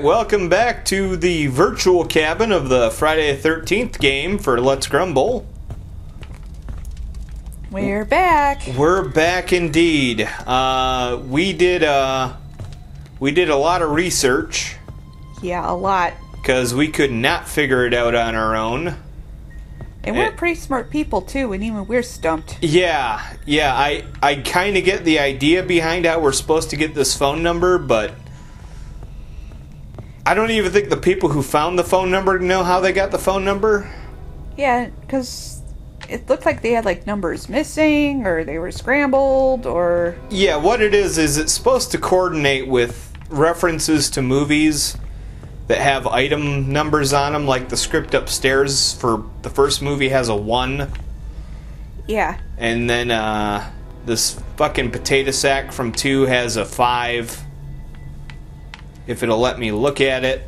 Alright, welcome back to the virtual cabin of the Friday the 13th game for Let's Grumble. We're back. We're back indeed. We did a lot of research. Yeah, a lot. Because we could not figure it out on our own. And we're pretty smart people, too, and even we're stumped. Yeah, I kind of get the idea behind how we're supposed to get this phone number, but I don't even think the people who found the phone number know how they got the phone number. Yeah, because it looked like they had, like, numbers missing, or they were scrambled, or... Yeah, what it is it's supposed to coordinate with references to movies that have item numbers on them, like the script upstairs for the first movie has a 1. Yeah. And then this fucking potato sack from 2 has a 5. If it'll let me look at it.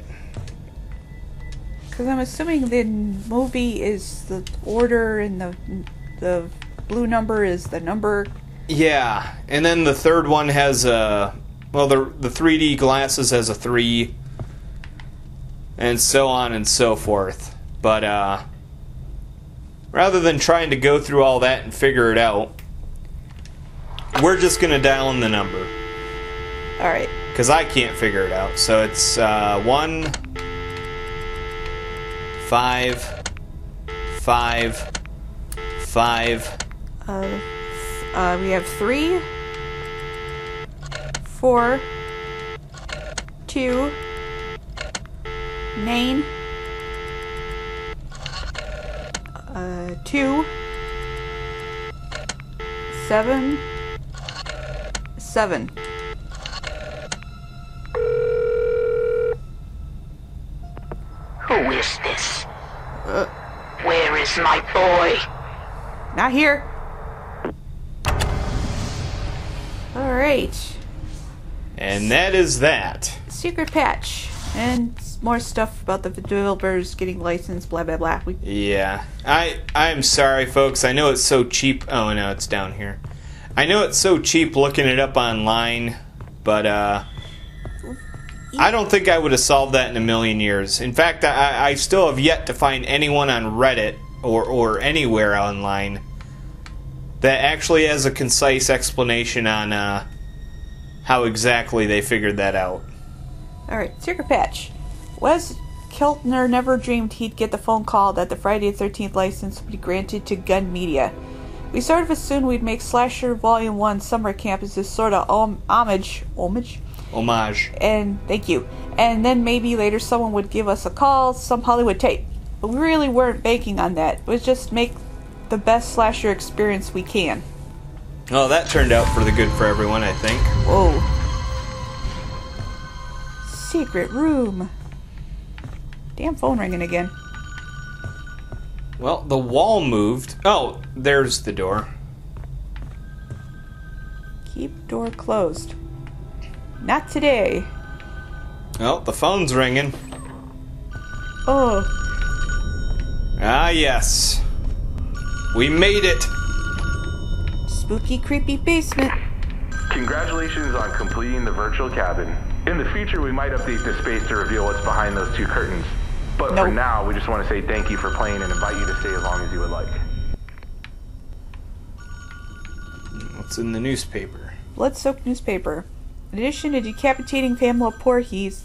Because I'm assuming the movie is the order and the blue number is the number. Yeah, and then the third one has a... Well, the 3D glasses has a 3. And so on and so forth. But, rather than trying to go through all that and figure it out, we're just going to dial in the number. Alright. Because I can't figure it out. So it's 1, 5, 5, 5. We have 3, 4, 2, 9, 2, 7, 7. Who is this? Where is my boy? Not here. Alright. And that is that. Secret patch. And more stuff about the developers getting licensed, blah, blah, blah. Yeah. I'm sorry, folks. I know it's so cheap. Oh, no, it's down here. I know it's so cheap looking it up online, but, I don't think I would have solved that in a million years. In fact, I still have yet to find anyone on Reddit or anywhere online that actually has a concise explanation on how exactly they figured that out. Alright, secret patch. Wes Keltner never dreamed he'd get the phone call that the Friday the 13th license would be granted to Gun Media. We sort of assumed we'd make Slasher Volume 1 Summer Camp as this sort of homage. And thank you. And then maybe later someone would give us a call, some Hollywood tape. But we really weren't banking on that. It was just make the best slasher experience we can. Well, that turned out for the good for everyone, I think. Whoa. Secret room. Damn phone ringing again. Well, the wall moved. Oh, there's the door. Keep door closed. Not today. Well, the phone's ringing. Oh. Ah, yes. We made it. Spooky, creepy basement. Congratulations on completing the virtual cabin. In the future, we might update the space to reveal what's behind those 2 curtains. But Nope. for now, we just want to say thank you for playing and invite you to stay as long as you would like. What's in the newspaper? Blood-soaked newspaper. In addition to decapitating Pamela Voorhees,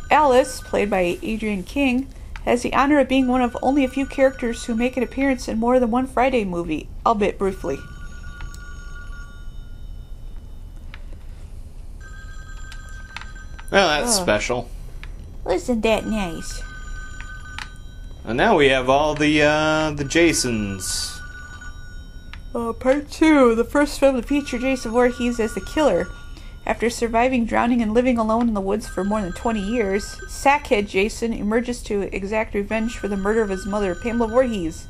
Alice, played by Adrienne King, has the honor of being one of only a few characters who make an appearance in more than one Friday movie, albeit briefly. Well, that's special. Isn't that nice? And now we have all the Jasons. Part 2. The first film to feature Jason Voorhees as the killer. After surviving drowning and living alone in the woods for more than 20 years, Sackhead Jason emerges to exact revenge for the murder of his mother, Pamela Voorhees.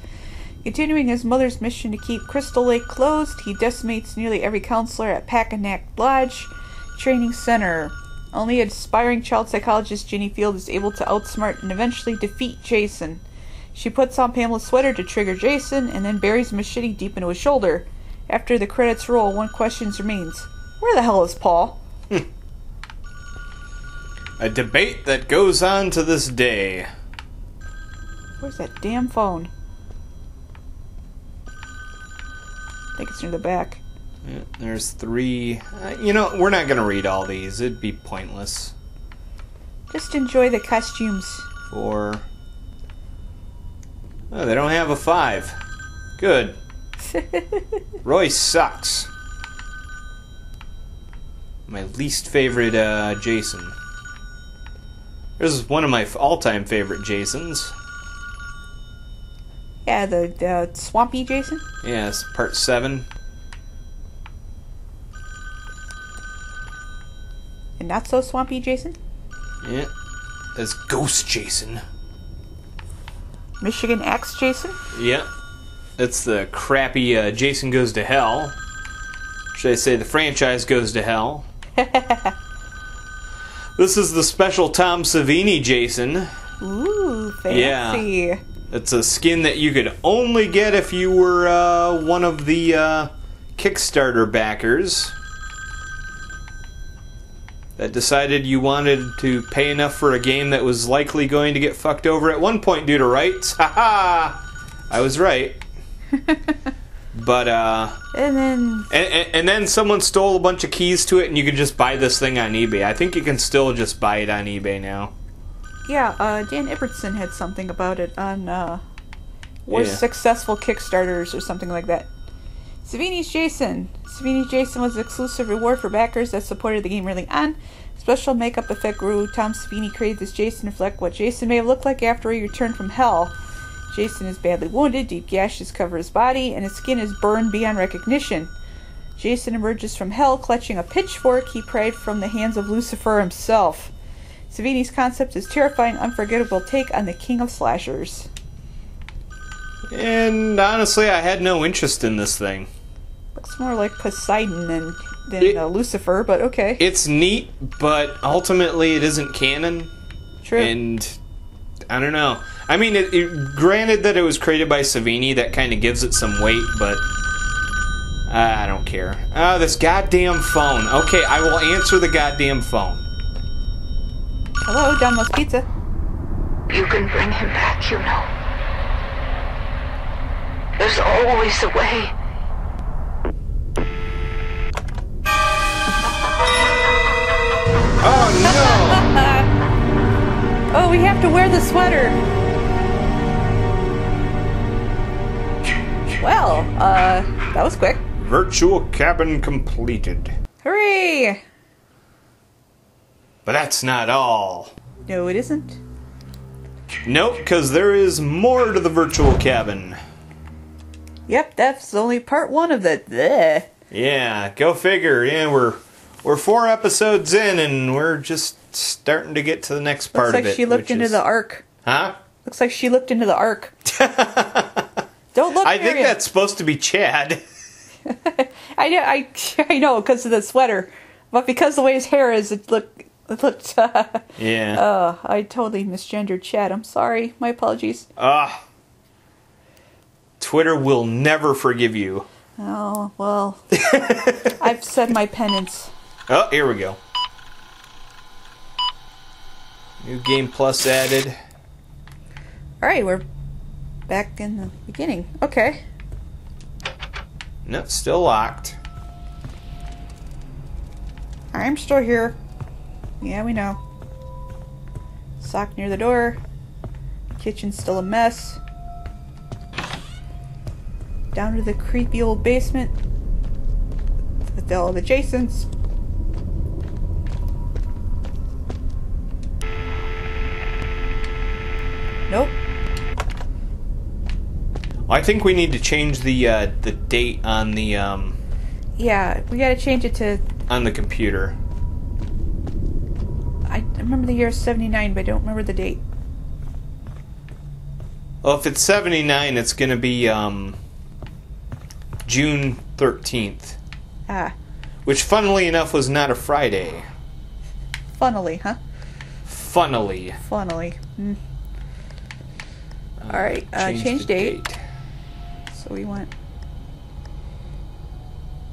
Continuing his mother's mission to keep Crystal Lake closed, he decimates nearly every counselor at Packanack Lodge Training Center. Only aspiring child psychologist Ginny Field is able to outsmart and eventually defeat Jason. She puts on Pamela's sweater to trigger Jason, and then buries a machete deep into his shoulder. After the credits roll, one question remains. Where the hell is Paul? A debate that goes on to this day. Where's that damn phone? I think it's near the back. Yeah, there's 3. You know, we're not going to read all these. It'd be pointless. Just enjoy the costumes. 4. Oh, they don't have a 5. Good. Roy sucks. My least favorite Jason. This is one of my all-time favorite Jasons. Yeah, the swampy Jason? Yeah, it's part 7. And not so swampy Jason? Yeah. As Ghost Jason. Michigan Axe Jason? Yeah. It's the crappy Jason Goes to Hell. Should I say the franchise goes to hell? This is the special Tom Savini Jason. Ooh, fancy. Yeah. It's a skin that you could only get if you were one of the Kickstarter backers that decided you wanted to pay enough for a game that was likely going to get fucked over at one point due to rights. Haha! I was right. But and then someone stole a bunch of keys to it, and you could just buy this thing on eBay. I think you can still just buy it on eBay now. Yeah, Dan Ibbotson had something about it on successful Kickstarters or something like that. Savini's Jason. Savini's Jason was an exclusive reward for backers that supported the game early on. Special makeup effect guru Tom Savini created this Jason to reflect what Jason may have looked like after he returned from hell. Jason is badly wounded, deep gashes cover his body, and his skin is burned beyond recognition. Jason emerges from hell clutching a pitchfork he pried from the hands of Lucifer himself. Savini's concept is terrifying, unforgettable take on the king of slashers. And honestly, I had no interest in this thing. Looks more like Poseidon than Lucifer, but okay. It's neat, but ultimately it isn't canon. True. And I don't know. I mean, granted that it was created by Savini, that kind of gives it some weight, but I don't care. Oh, this goddamn phone. Okay, I will answer the goddamn phone. Hello, Domino's Pizza. You can bring him back, you know. There's always a way. Oh, no! Oh, we have to wear the sweater. Well, that was quick. Virtual cabin completed. Hooray! But that's not all. No, it isn't. Nope, because there is more to the virtual cabin. Yep, that's only part 1 of the... Bleh. Yeah, go figure. Yeah, we're 4 episodes in, and we're just starting to get to the next part Looks of it. Looks like she looked into the Ark. Huh? Looks like she looked into the Ark. Don't look, I think that's supposed to be Chad. I know, because of the sweater. But because of the way his hair is, it looked... Yeah. I totally misgendered Chad. I'm sorry. My apologies. Twitter will never forgive you. Oh, well. I've said my penance. Oh, here we go. New Game Plus added. Alright, we're back in the beginning. Okay. No, still locked. I'm still here. Yeah, we know. Sock near the door. Kitchen's still a mess. Down to the creepy old basement with all the Jasons. Nope. I think we need to change the date on the Yeah, we gotta change it to... on the computer. I remember the year 79, but I don't remember the date. Well, if it's 79, it's going to be June 13th. Ah. Which, funnily enough, was not a Friday. Funnily, huh? Funnily. Funnily. Alright, change date. So we want...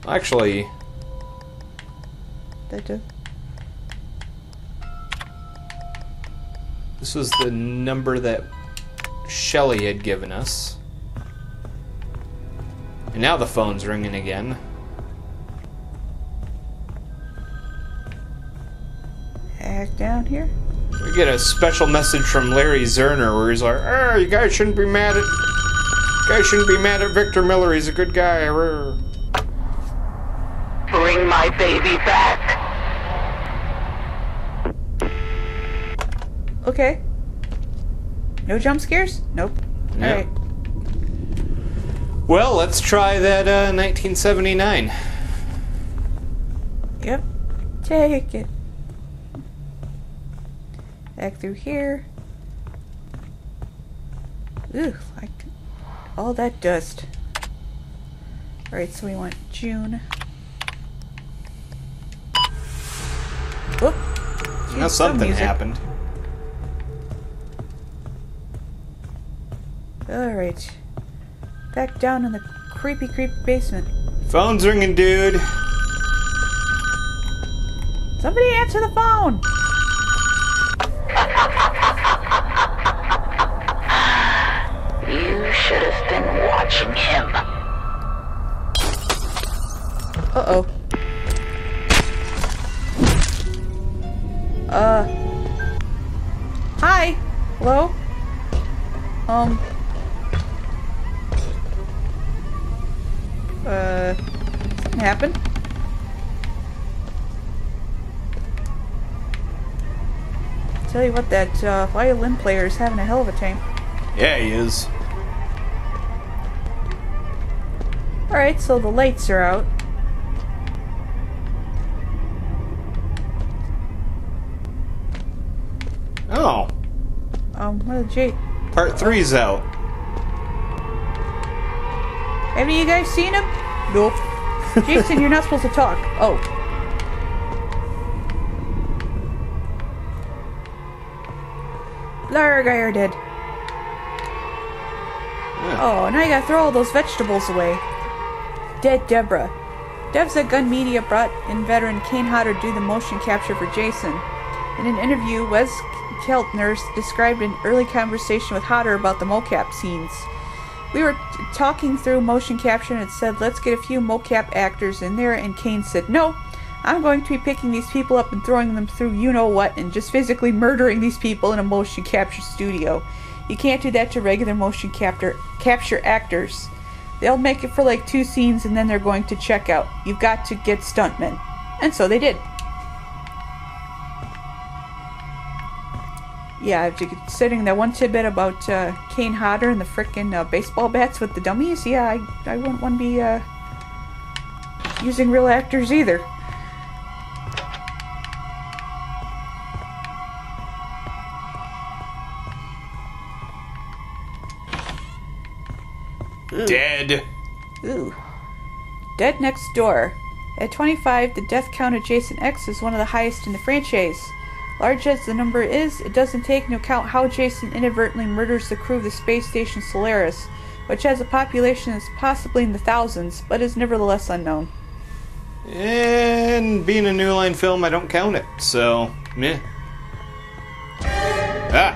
Actually... This was the number that Shelly had given us. And now the phone's ringing again. Back down here. We get a special message from Larry Zerner where he's like, "Oh, you guys shouldn't be mad at Victor Miller. He's a good guy." Bring my baby back. Okay. No jump scares? Nope. Yeah. Alright. Well, let's try that 1979. Yep. Take it. Back through here. Ooh, like all that dust. Alright, so we want June. Whoop. Now something happened. Alright. Back down in the creepy basement. Phone's ringing, dude. Somebody answer the phone! You should have been watching him. Uh-oh. Hi! Hello? Something happened? Tell you what, that violin player is having a hell of a time. Yeah, he is. Alright, so the lights are out. Oh, What did Jay... part 3's out. Have any of you guys seen him? Nope. Jason, you're not supposed to talk. Oh. Largar dead. Yeah. Oh, now you gotta throw all those vegetables away. Dead Deborah. Devs at Gun Media brought in veteran Kane Hodder to do the motion capture for Jason. In an interview, Wes Keltner described an early conversation with Hodder about the mocap scenes. We were talking through motion capture and it said, let's get a few mocap actors in there, and Kane said, no, I'm going to be picking these people up and throwing them through you-know-what and just physically murdering these people in a motion capture studio. You can't do that to regular motion capture actors. They'll make it for like 2 scenes and then they're going to check out. You've got to get stuntmen. And so they did. Yeah, considering that one tidbit about Kane Hodder and the frickin' baseball bats with the dummies, yeah, I wouldn't want to be using real actors either. Dead. Ooh. Dead next door. At 25, the death count of Jason X is one of the highest in the franchise. Large as the number is, it doesn't take into account how Jason inadvertently murders the crew of the space station Solaris, which has a population that's possibly in the thousands, but is nevertheless unknown. And being a New Line film, I don't count it, so, meh. Ah!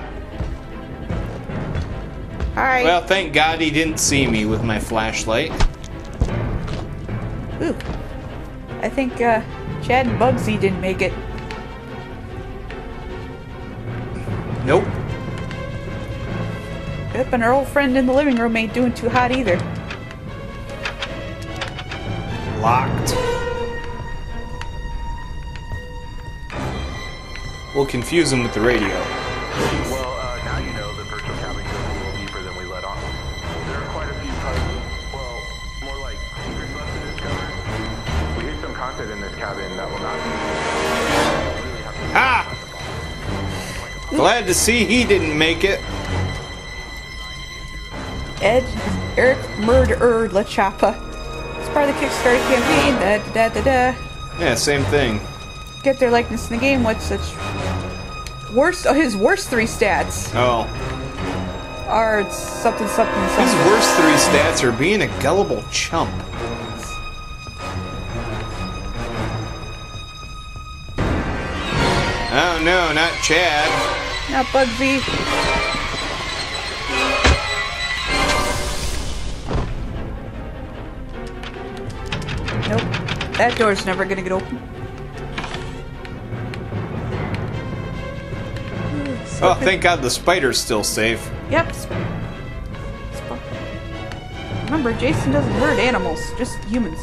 Alright. Well, thank God he didn't see me with my flashlight. Ooh. I think, Chad and Bugsy didn't make it. Nope. Yep, and our old friend in the living room ain't doing too hot either. Locked. We'll confuse him with the radio. Well, now you know the virtual cabin goes a little deeper than we let on. There are quite a few puzzles, well, more like secrets left to discover. We hid some content in this cabin that will not be... Really have to Ah! Glad to see he didn't make it. Eric Murderer La Chapa. It's part of the Kickstarter campaign. Yeah, same thing. Get their likeness in the game. What's such worst? Oh, his worst 3 stats Oh. are something. His worst 3 stats are being a gullible chump. Oh no, not Chad. Not Bugsy. Nope. That door's never gonna get open. Oh, thank God the spider's still safe. Yep. Remember, Jason doesn't hurt animals, just humans.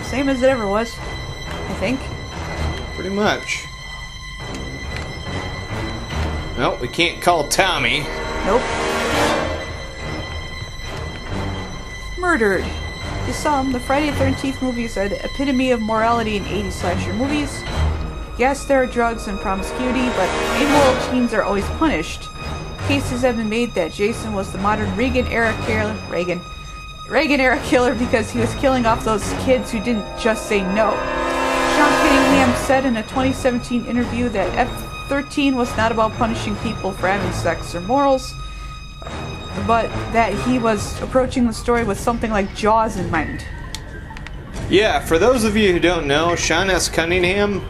Same as it ever was, I think. Pretty much. Well, we can't call Tommy. Nope. Murdered. To some, the Friday the 13th movies are the epitome of morality in 80s slasher movies. Yes, there are drugs and promiscuity, but amoral teens are always punished. Cases have been made that Jason was the modern Reagan-era killer because he was killing off those kids who didn't just say no. Sean Cunningham said in a 2017 interview that F-13 was not about punishing people for having sex or morals, but that he was approaching the story with something like Jaws in mind. Yeah, for those of you who don't know, Sean S. Cunningham,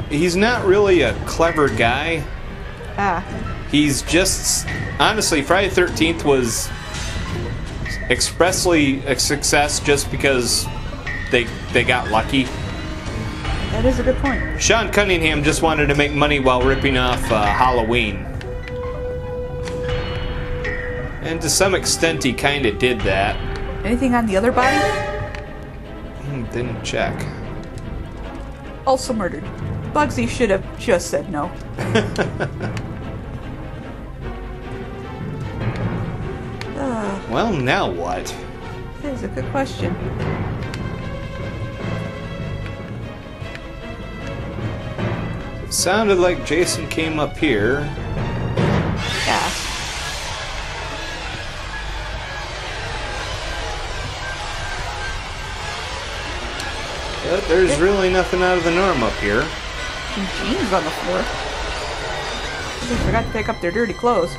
he's not really a clever guy. He's just... Honestly, Friday the 13th was expressly a success just because they got lucky. That is a good point. Sean Cunningham just wanted to make money while ripping off Halloween. And to some extent, he kind of did that. Anything on the other body? Didn't check. Also murdered. Bugsy should have just said no. Well, now what? That is a good question. It sounded like Jason came up here. Yeah. But there's really nothing out of the norm up here. Some jeans on the floor. They forgot to pick up their dirty clothes.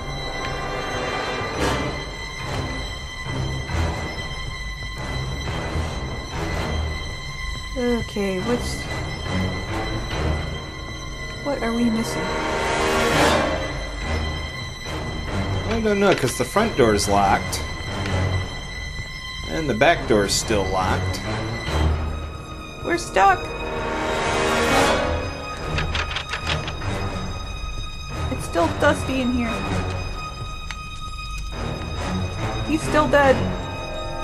Okay, what are we missing? I don't know, because the front door is locked. And the back door is still locked. We're stuck! It's still dusty in here. He's still dead.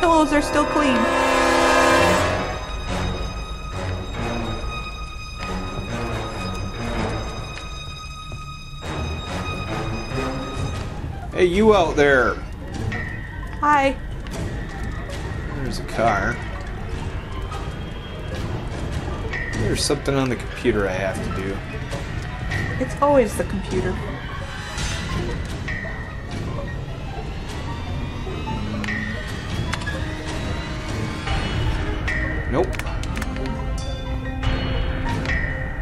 Pillows are still clean. Hey, you out there! Hi. There's a car. There's something on the computer I have to do. It's always the computer. Nope.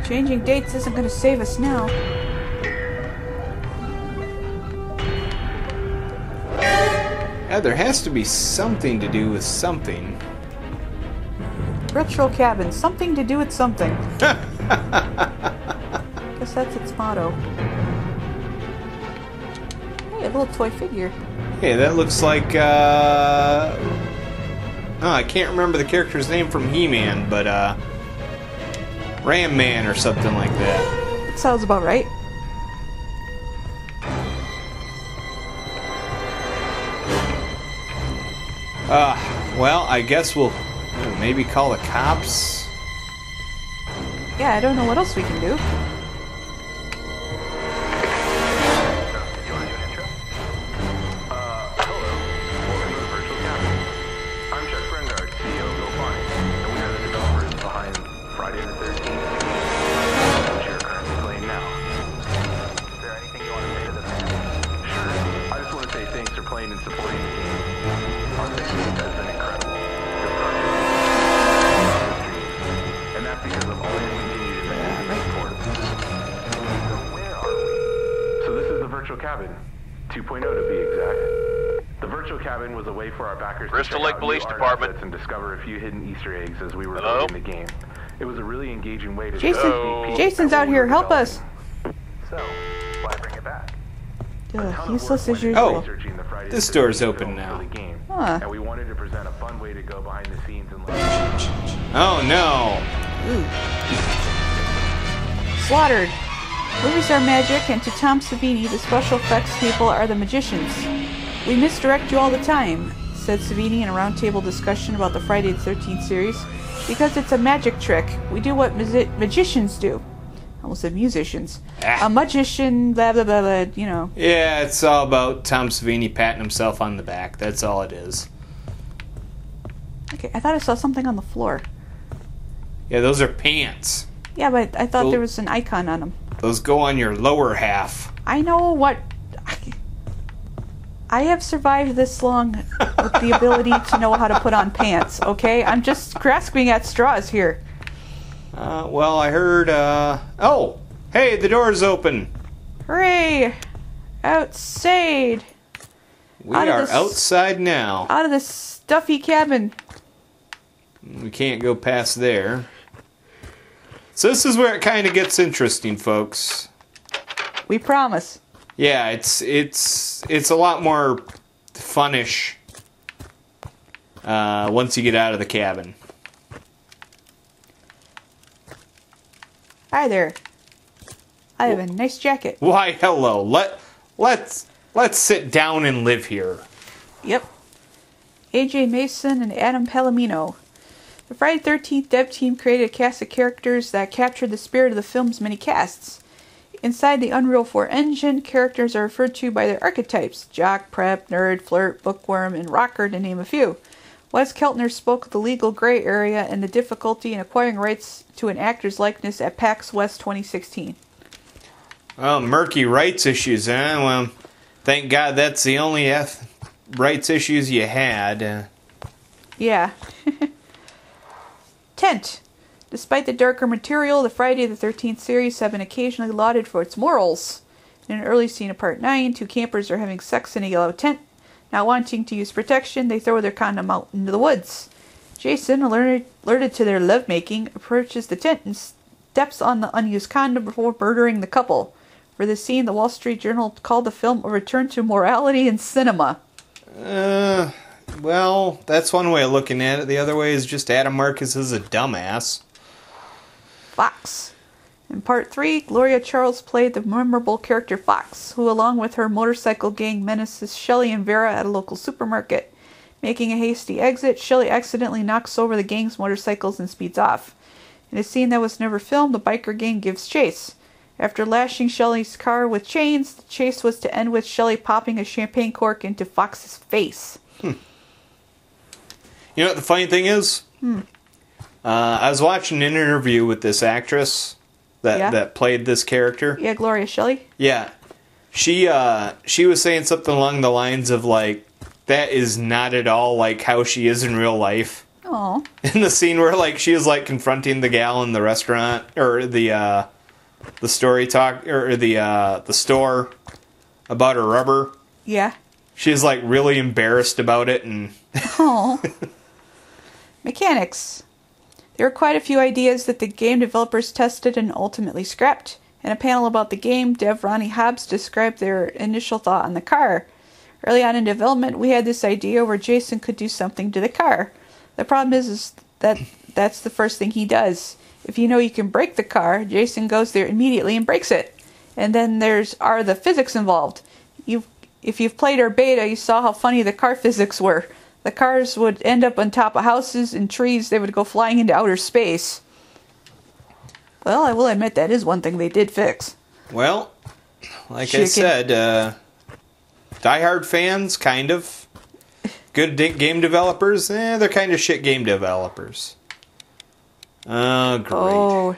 Changing dates isn't going to save us now. Yeah, there has to be something to do with something. Retro cabin, something to do with something. Guess that's its motto. Hey, a little toy figure. Hey, that looks like, oh, I can't remember the character's name from He-Man, but, Ram Man or something like that. That sounds about right. Well, I guess we'll maybe call the cops. Yeah, I don't know what else we can do. You want to do an intro? Hello. Welcome to the virtual cabin. I'm Chuck Brengard, CEO of GoFind, and we are the developers behind Friday the 13th, which you're currently playing now. Is there anything you want to say to the fans? Sure. I just want to say thanks for playing and supporting the game. Our fan base has been incredible. Your project is and that's because of all your continued investment and support. So where are we? So this is the virtual cabin, 2.0 to be exact. The virtual cabin was a way for our backers Bristol to Lake check out Police new art Department. assets and discover a few hidden Easter eggs as we were Hello? building the game. It was a really engaging way to Jason, sneak peek Jason's at what out we here. were Help us. developing. So, why bring it back? Ugh, useless as Oh. usual. Researching the Friday This the door's 13th open film now. for the game. Huh. And we wanted to present a fun way to go behind the scenes and Oh no. Ooh. Slaughtered. Movies are magic, and to Tom Savini, the special effects people are the magicians. We misdirect you all the time, said Savini in a roundtable discussion about the Friday the 13th series, because it's a magic trick. We do what magicians do. I almost said musicians. Ah. A magician, blah, blah, blah, blah, you know. Yeah, it's all about Tom Savini patting himself on the back. That's all it is. Okay, I thought I saw something on the floor. Yeah, those are pants. Yeah, but I thought Well- there was an icon on them. Those go on your lower half. I know what... I have survived this long with the ability to know how to put on pants, okay? I'm just grasping at straws here. Well, I heard, oh! Hey, the door's open! Hooray! Outside! We Out of are this- outside now. Out of this stuffy cabin. We can't go past there. So this is where it kind of gets interesting, folks. We promise. Yeah, it's a lot more funnish once you get out of the cabin. Hi there. I have a nice jacket. Why, hello. Let's sit down and live here. Yep. AJ Mason and Adam Palomino. The Friday the 13th dev team created a cast of characters that captured the spirit of the film's many casts. Inside the Unreal 4 engine, characters are referred to by their archetypes: jock, prep, nerd, flirt, bookworm, and rocker, to name a few. Wes Keltner spoke of the legal gray area and the difficulty in acquiring rights to an actor's likeness at PAX West 2016. Well, murky rights issues, huh? Well, thank God that's the only rights issues you had. Yeah. Tent. Despite the darker material, the Friday the 13th series have been occasionally lauded for its morals. In an early scene of Part 9, two campers are having sex in a yellow tent. Not wanting to use protection, they throw their condom out into the woods. Jason, alerted to their lovemaking, approaches the tent and steps on the unused condom before murdering the couple. For this scene, the Wall Street Journal called the film a return to morality in cinema. Well, that's one way of looking at it. The other way is just Adam Marcus is a dumbass. Fox. In Part 3, Gloria Charles played the memorable character Fox, who along with her motorcycle gang menaces Shelley and Vera at a local supermarket. Making a hasty exit, Shelley accidentally knocks over the gang's motorcycles and speeds off. In a scene that was never filmed, the biker gang gives chase. After lashing Shelley's car with chains, the chase was to end with Shelley popping a champagne cork into Fox's face. You know what the funny thing is? I was watching an interview with this actress that played this character. Yeah, Gloria Shelley? Yeah. She was saying something along the lines of, like, that is not at all like how she is in real life. Oh. In the scene where, like, she is, like, confronting the gal in the restaurant, or the story talk, or the store about her rubber. Yeah. She's, like, really embarrassed about it, and... Oh. Mechanics. There were quite a few ideas that the game developers tested and ultimately scrapped. In a panel about the game, Dev Ronnie Hobbs described their initial thought on the car. Early on in development, we had this idea where Jason could do something to the car. The problem is that that's the first thing he does. If you know you can break the car, Jason goes there immediately and breaks it. And then are the physics involved. If you've played our beta, you saw how funny the car physics were. The cars would end up on top of houses and trees. They would go flying into outer space. Well, I will admit that is one thing they did fix. Well, like I said, diehard fans, kind of. Good game developers, they're kind of shit game developers. Oh, great. Oh,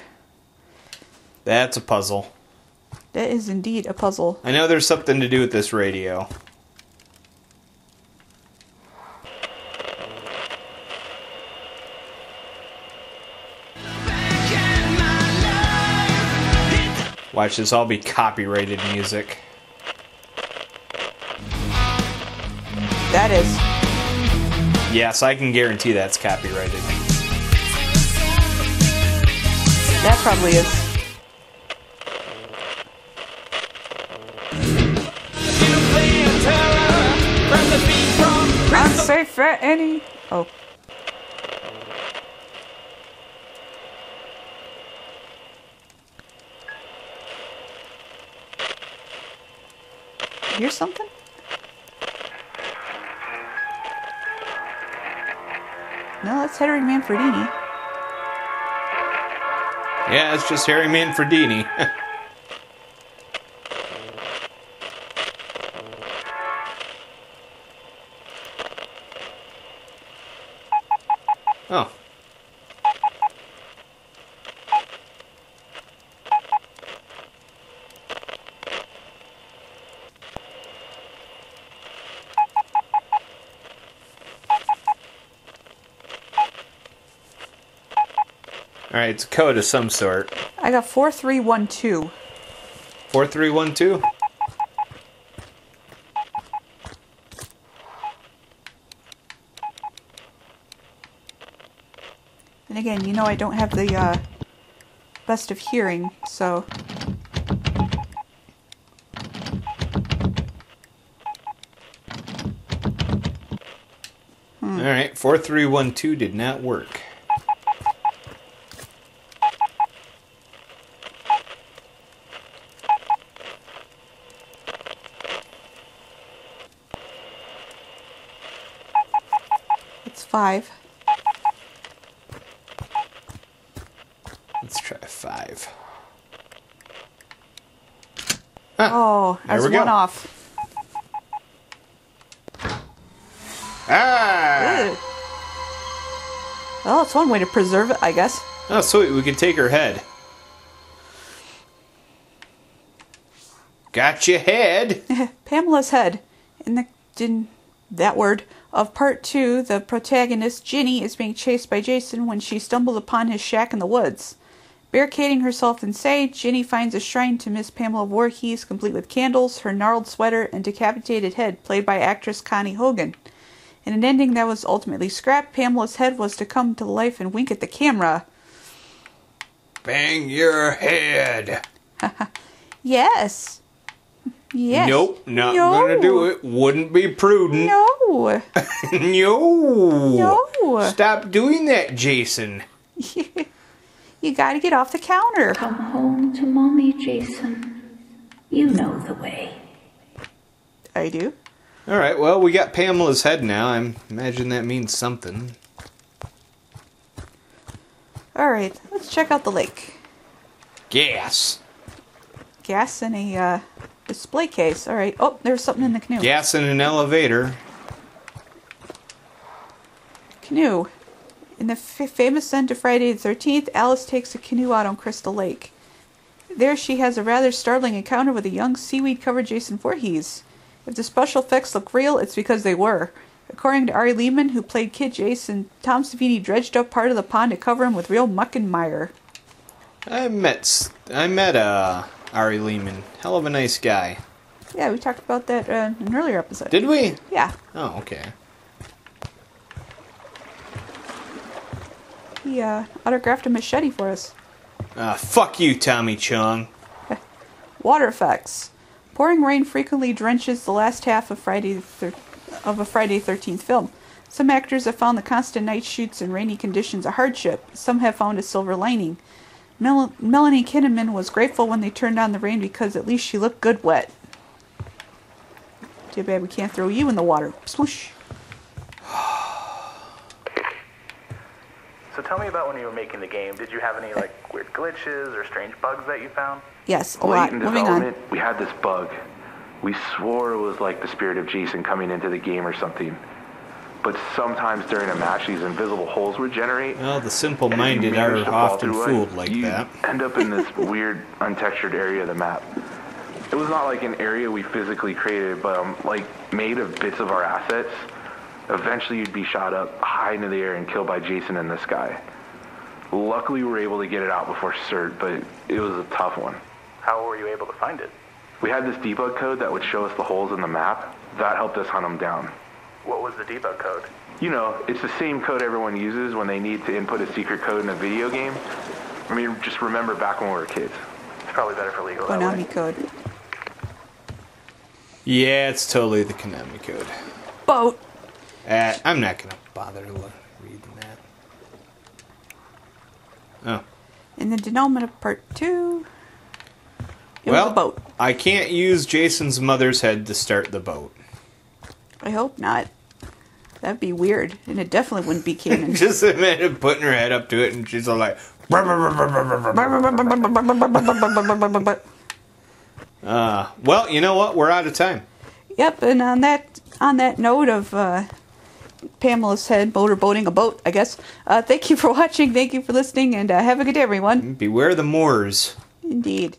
That's a puzzle. that is indeed a puzzle. I know there's something to do with this radio. Watch this all be copyrighted music. that is. Yes, I can guarantee that's copyrighted. That probably is. Unsafe for any. Oh. Hear something? No, that's Harry Manfredini. Yeah, it's just Harry Manfredini. Oh. Alright, it's a code of some sort. I got 4312. 4312? And again, you know I don't have the best of hearing, so... Alright, 4312 did not work. It's 5. Let's try 5. Oh, there as we go. one off. Ah! Ugh. Well, it's one way to preserve it, I guess. Oh, sweet. We can take her head. Got your head. Pamela's head. In that word of part 2, the protagonist, Ginny, is being chased by Jason when she stumbles upon his shack in the woods. Barricading herself inside, Ginny finds a shrine to Miss Pamela Voorhees, complete with candles, her gnarled sweater, and decapitated head, played by actress Connie Hogan. In an ending that was ultimately scrapped, Pamela's head was to come to life and wink at the camera. Bang your head. Yes. Yes. Nope, not No. gonna do it. Wouldn't be prudent. No. No. No. Stop doing that, Jason. You gotta get off the counter. Come home to Mommy, Jason. You know the way. I do. Alright, well, we got Pamela's head now. I imagine that means something. Alright, let's check out the lake. Gas. Gas in a display case. Alright. Oh, there's something in the canoe. Gas in an elevator. Canoe. In the famous end of Friday the 13th, Alice takes a canoe out on Crystal Lake. There she has a rather startling encounter with a young seaweed-covered Jason Voorhees. If the special effects look real, it's because they were. According to Ari Lehman, who played Kid Jason, Tom Savini dredged up part of the pond to cover him with real muck and mire. I met Ari Lehman. Hell of a nice guy. Yeah, we talked about that in an earlier episode. Did we? Yeah. Oh, okay. He autographed a machete for us. Fuck you, Tommy Chong. Water effects. Pouring rain frequently drenches the last half of a Friday the 13th film. Some actors have found the constant night shoots and rainy conditions a hardship. Some have found a silver lining. Melanie Kinnaman was grateful when they turned on the rain because at least she looked good wet. Too bad we can't throw you in the water. Swoosh. So tell me about when you were making the game. Did you have any weird glitches or strange bugs that you found? Yes, a Late lot. in Moving on. development, we had this bug. We swore it was like the spirit of Jason coming into the game or something. But sometimes during a match, these invisible holes would generate. Well, the and if simple-minded you are managed to fall often through fooled it, like you'd that. end up in this weird, untextured area of the map. It was not like an area we physically created, but made of bits of our assets. Eventually, you'd be shot up high into the air and killed by Jason in the sky. Luckily, we were able to get it out before CERT, but it was a tough one. How were you able to find it? We had this debug code that would show us the holes in the map. That helped us hunt them down. What was the debug code? You know, it's the same code everyone uses when they need to input a secret code in a video game. I mean, just remember back when we were kids. It's probably better for legal that way. Konami code. Yeah, it's totally the Konami code. Boat. I'm not gonna bother reading that. Oh. In the denouement of part 2, it was Well, a boat. I can't use Jason's mother's head to start the boat. I hope not. That'd be weird, and it definitely wouldn't be canon. Just imagine putting her head up to it, and she's all like, well, you know what? We're out of time. Yep, and on that note of Pamela's head motorboating a boat, I guess. Thank you for watching. Thank you for listening, and have a good day, everyone. Beware the Moors. Indeed.